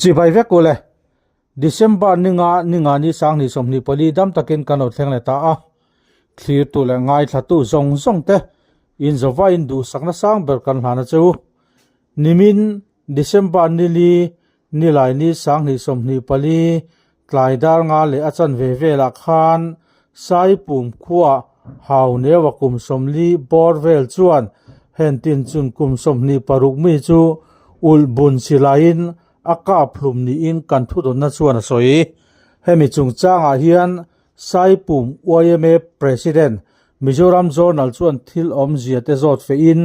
chỉ bài viết cô lệ December ninga ni sang ni som ni pali dam takin kanot thleng le ta a thlir tu le ngai thla tu zong zong te in zowa in du sakna sang ber kan hlana chu nimin December ni li ni lai ni sang ni som ni pali tlai dar nga le achan ve ve la khan sai pum khuwa haw ne wa kum som li bor vel chuan hen tin chun kum som ni paruk mi chu ul bun silain aka phlum ni in kan thu don na chuan a soi hemi chung changa hian saipum YMA president Mizoram zonal chuan thil om zia te zot fe in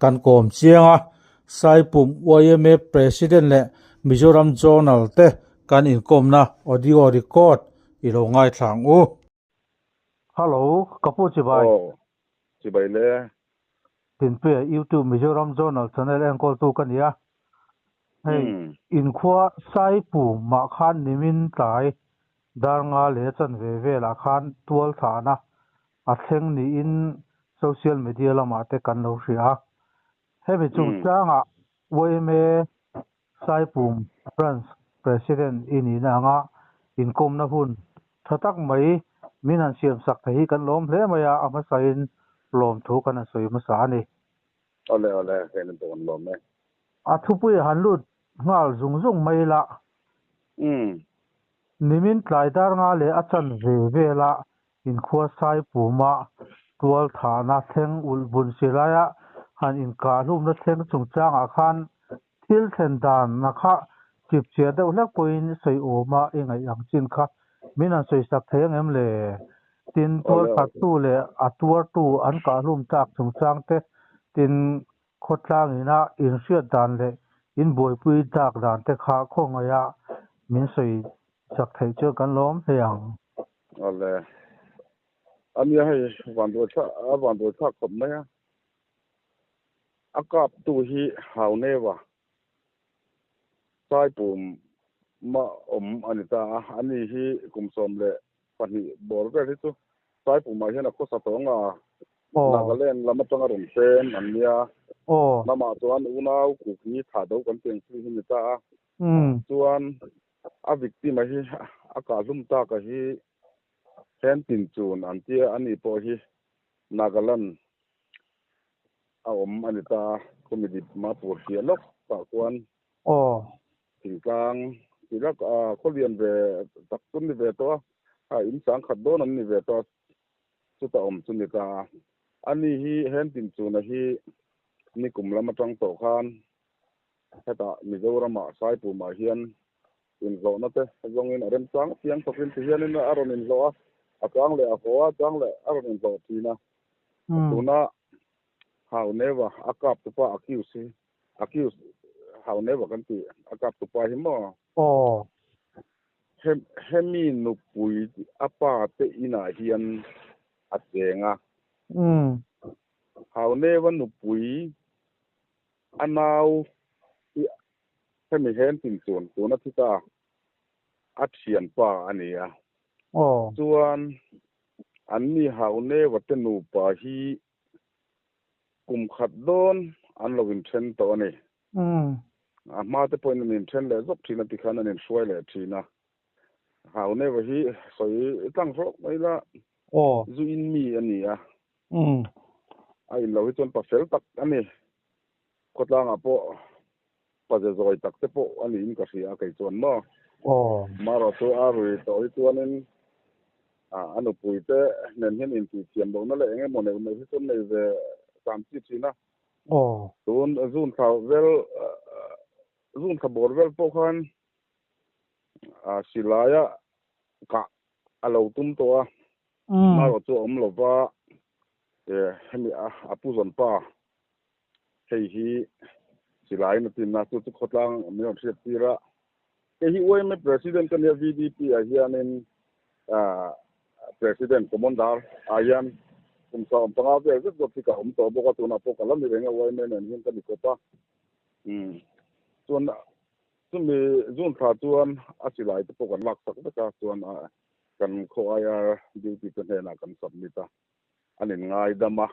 kan kom chianga saipum YMA president le Mizoram zonal te kan in kom na audio record i lo ngai thlang u hello kapu chi bai chi bai le tin pe YouTube Mizoram zonal channel en call tu kan ya hey in khwa sai pu ma khan nimin tlai dar nga le chan ve ve la khan tual thana a thleng ni in social media lama te kan lo ria hemi chung changa YMA sai pu France president in anga in kom na hun thatak mai minan siam sak thei kan lom hle maya ama sain lom thu kan soi ma sa ni ole ken ton lom me a thupui hanlut ngal zung mai la nimin tlai dar nga le achan ve ve la in khua sai puma tual thana thleng ul bun silaya han in ka lum na thleng chung changa khan thil thlen dan na kha chip chia de ulak poin sei oma engai ang chin kha minan sei sak theng em le tin tual phat tu le atuar tu an ka lum tak chung chang te tin khotlang ina in hriat dan le in boi pui tak dan te kha khongaya min sei sak thei chu kan lom hiang ole amia hai wan do cha khop na ya akap tu hi haw ne wa sai pum ma anita ani hi kum som le pani bor ve tu sai pum ma hian a ko sa tonga Nagaland lama tanga ron sen ania nama chuan unau ku ki tha do kan teng chu hi ta chuan a victim hi aka zum ta ka hi hen tin chun an tia ani po hi Nagaland a anita comedy ma por hi lok ta chuan tingkang tilak kholian ve taktun ni ve to a in sang khat don an ni ve to chu ta chu ni ta ani hi hen tin chuna hi ni kumlama tang to khan heta Mizoram sai pu ma hian in zo na te zong in rem chang tiang tokin ti hian in aron in zo a chang le a ho chang le aron in zo tina tuna how never akap tu pa accuse how never kan ti akap tu pa hi mo hemi nu pui apa te ina hian a chenga haw ne wan nu pui anau hemi hen tin chun tuna thita a thian pa ania chuan anni haw ne wate nu pa hi kum khat don an lovin then to ani a ma te point min then le zop thina ti khan an shwai le thina haw ne wa hi soi tang ro mai la zu in mi ania ai lo hi chon pa fel tak ani khotlang a po pa je zoi tak te po ani in ka sia kai chon no maro to a rui to i tuanin anu pui te nen hen in ti thiam bo na le nge mo ne me hi chon nei ve sam chi china tun zun thau vel zun khabor vel po khan silaya ka alo tum to maro to lo ba hemi apu zon pa hei hi silai na tin na chu khotlang mi on set tira ke hi OM president kan ya VDP a hianin president komandar ayan kum sa panga ve zot ti ka to bo ka tuna po kala mi renga OM nen hin kan ko pa chuan mi zun tha chuan a silai te po kan lak sak ta chuan kan kho aya duty kan na kan submit anin ngai dama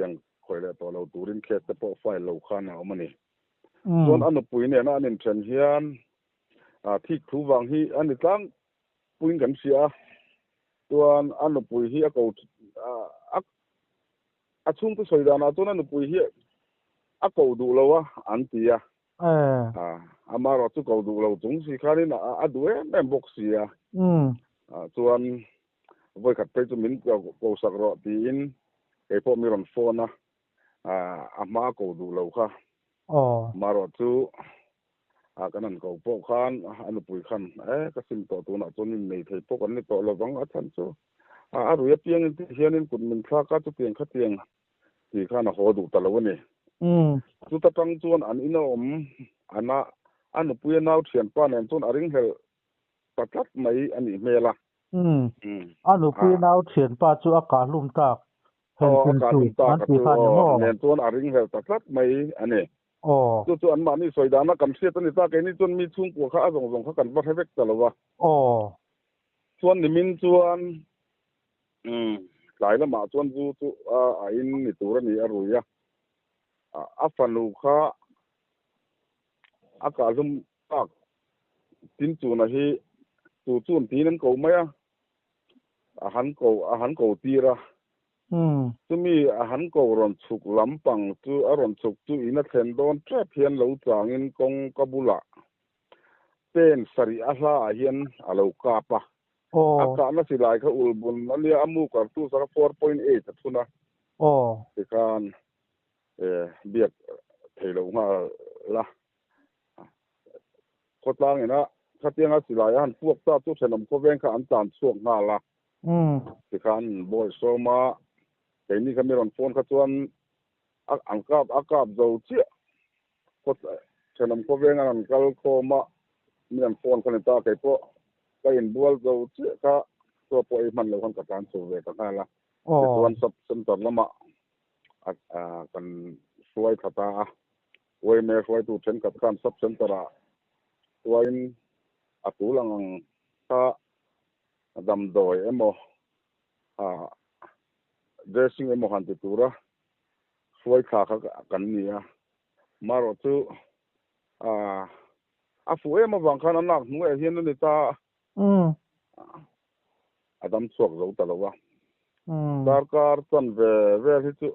yang khoile to lo turin khet te po file lo khana omani chuan anu pui ne na anin then hian thik thu wang hi ani tlang puin kan sia tuan anu pui hi a chung tu soidana tuan anu pui hi a ko du lo an tia amaro tu ko du lo chung si khanin a duwe mem box sia tuan voi khat pe chu min ko sak ro tin e po mi ron phone ama ko du lo kha maro chu kanan ko po khan anu pui khan ka sim to tu na chon nei thei po kan ni to lo wang a than chu a ru ya piang ti hianin kun min thla ka chu piang kha tiang ti khan a ho du ta lo ni chu ta tang chuan an ina ana anu pui nau thian pa nen chun aring hel patlat mai ani mela anu pui nau thian pa chu a ka lum tak hen tin chu an ti khan mo nen chun aring hel patlat mai ani chu an ma ni soidana kam se tani ta ke ni chun mi chung ko kha azong zong kha kan ba thebek talowa chuan ni min chuan lai la ma chuan chu a in ni tur ani a ruya a fanu kha a ka lum tak tin chu na hi chu chun tin an ko mai a han ko tira chumi a han ko ron chuk lampang chu a ron chuk chu ina thlen don trap hian lo changin kong kabula pen sari a hla hian a lo kapa a ka na silai kha ulbun ali amu ka tu sa 4.8 thuna ti kan biak theilo nga la ko tlang ina khatianga silai han puak ta chu thenam ko veng kha an tan chuak nga la ti kan boy soma cái này cái mình phone các chuan ăn cáp dầu chia có cho nên có vẻ anh cal có mà mình phone cái này ta cái po cái in bual dầu chia cảตัวpoมันเลยคนกับการสูบvềต่างๆละแต่ส่วนสับสนตอนละมากันช่วยขัดตาช่วยแม่ช่วยตูเช่นกับการสับสนตระช่วยตัวหลังถ้าดำโดยโมdressing emo han tura suai kha kha kan nia maro chu a fu emo wang khan anak nu e hian ni ta adam chuak zo ta lawa sarkar chan ve hi chu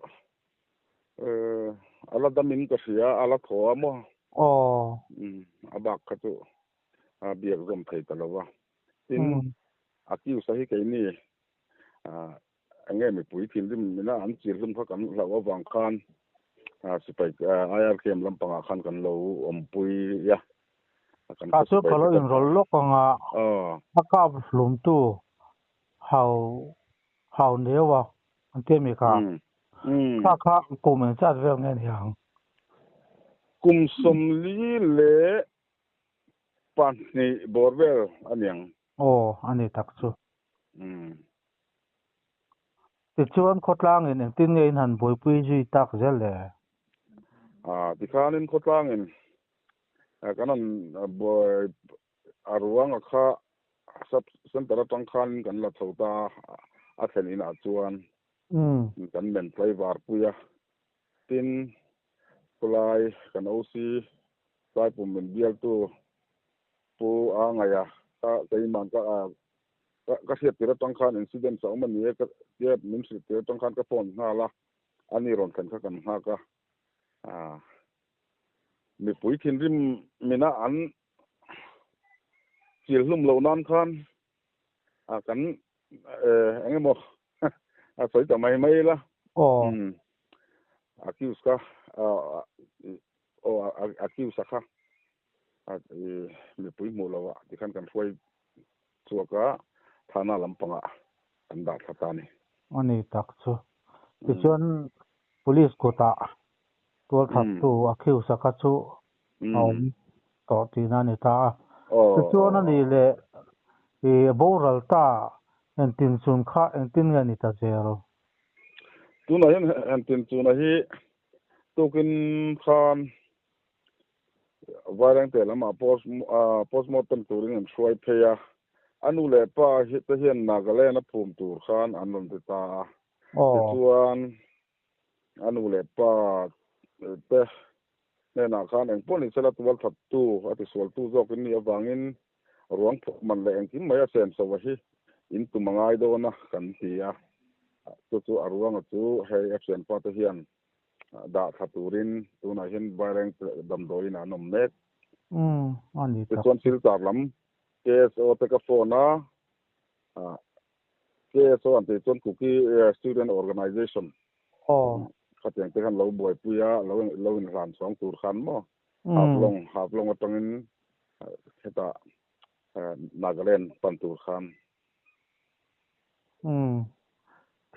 ala damin ka sia ala tho mo abak ka chu biak zom thei ta lawa tin akiu sahi ke ni nghe mi pui thin dim na an chir rum kha kan lawa wang khan sipai ayar kem lampanga khan kan lo pui ya kan ka chu khalo in rol lok anga aka flum tu how newa an te mi kha ko men cha ve nge yang kum som li le pan ni borvel anyang ani tak chu ti chuan khotlang in tin nge in han boi pui ji tak zel le ti khanin khotlang in kanan boy arwang kha sab sentara tang khan kan la thota a then in a chuan kan men play war puya tin kulai kan osi sai pum men bial tu pu a ngaya ta kai man ka siat tira tang khan incident sa man ni ka ye min si tira tang khan ka phone na la ani ron kan kha kan ha ka mi pui thin rim mina an chil hlum lo nan khan kan engemo soi ta mai la accuse ka accuse ka mi pui mo lawa ti kan foi chuaka thana lampanga anda thatani ani tak chu ti chuan police kota tol thap tu accuse ka chu to ti na ni ta ti chuan ani le boral ta en tin sun kha en tin nga ni ta zero tu na en tin tu na hi tokin khan varang te lama postmortem turing en shoi pheya anu le pa hi te hian Nagaland a phum tur khan anon te ta chuan anu le pa te nên là khán anh bốn sẽ là tual thật tu ở thì sual tu do cái này vangin ruang phúc man lệ anh kim mấy sen so vậy in tu mangai do na kan ti a chu aruang chu hay absent pa te hian da thaturin tu na hin bareng dam doi na nom mek ani te tak chuan sil tar lam KSO te ka phone a KSO an te chuan cookie student organization khatiang te kan lo boi puya lo in ran song tur khan mo hablong atangin heta Nagaland pan tur khan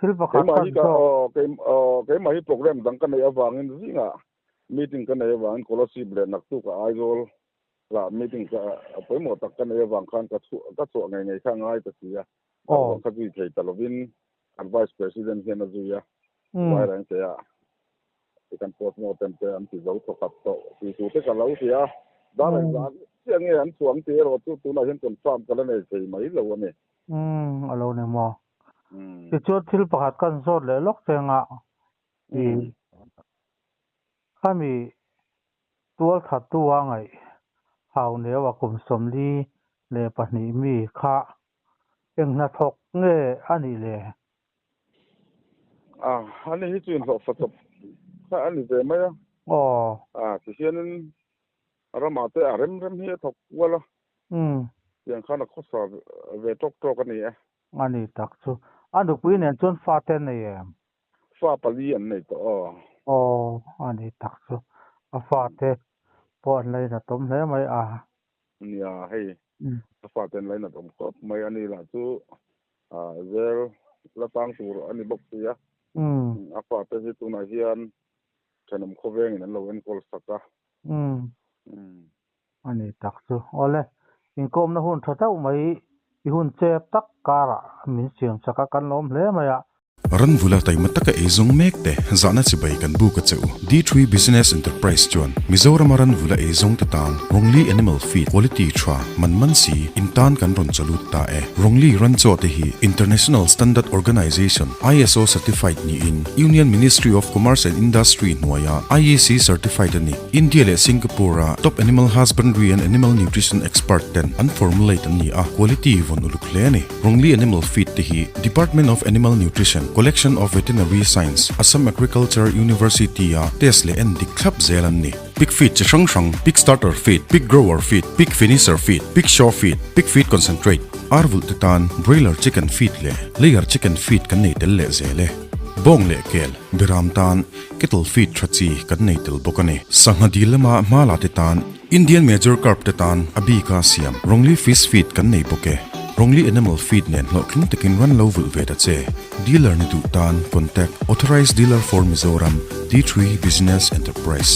thil pakhat kan so ke mai program dang kan ya wangin zinga meeting kan ya wang scholarship le nak tu ka aizol la meeting ka poimo tak kan ya wang khan ka chu ngai kha ngai ta sia ka ji thei talovin advice president hian azuya vai rang te ya kan post mo tem te am ti zo to kap to ti tu te ka lo sia da lai da siang an chuang te ro tu na hian confirm ka le nei sei mai lo ne alo ne mo cái chỗ thil pakhat kan zot le lok chenga khami tual thatu wa ngai hau ne wa kum som li le pahni mi kha eng na thok nge ani le ani hi chuin ho fatop kha ani ve mai ti hian rama te rem hi thok wala yang khana khosa ve tok ani ani tak chu anu pui nen chon fa ten nei fa pali an nei to ani tak chu a fa te pon lai na tom hle mai nia hei fa ten lai na tom ko mai ani la chu zel la tang tur ani bok sia a fa te hi tu na hian chanam khoveng in lo en kol saka ani tak chu ole in kom na hun thata mai i hun chep tak kara min siam chaka kan lom hle maya ran vula tai mataka ezong mek te zana chibai kan bu ka cheu D3 business enterprise chuan mizoram ran vula ezong ta tang rongli animal feed quality thra manman si intan kan ron chalut ta rongli ran cho te hi international standard organization ISO certified ni in Union Ministry of Commerce and Industry noya IEC certified ni India le Singapore top animal husbandry and animal nutrition expert ten an formulate ni quality von uluk le ni rongli animal feed te hi Department of Animal Nutrition Collection of Veterinary Science Assam Agriculture University Tesle and the club zelan ni pig feed chang pig starter feed pig grower feed pig finisher feed pig show feed pig feed concentrate arvul titan broiler chicken feed le layer chicken feed kan nei tel le zele bong le kel biram tan kettle feed thrachi kan nei tel bokane sanghadi lama mala titan Indian major carp titan abika siam rongli fish feed kan nei boke rongli animal feed nen lo kling takin run low vul veta che dealer ni du tan contact authorized dealer for Mizoram D3 business enterprise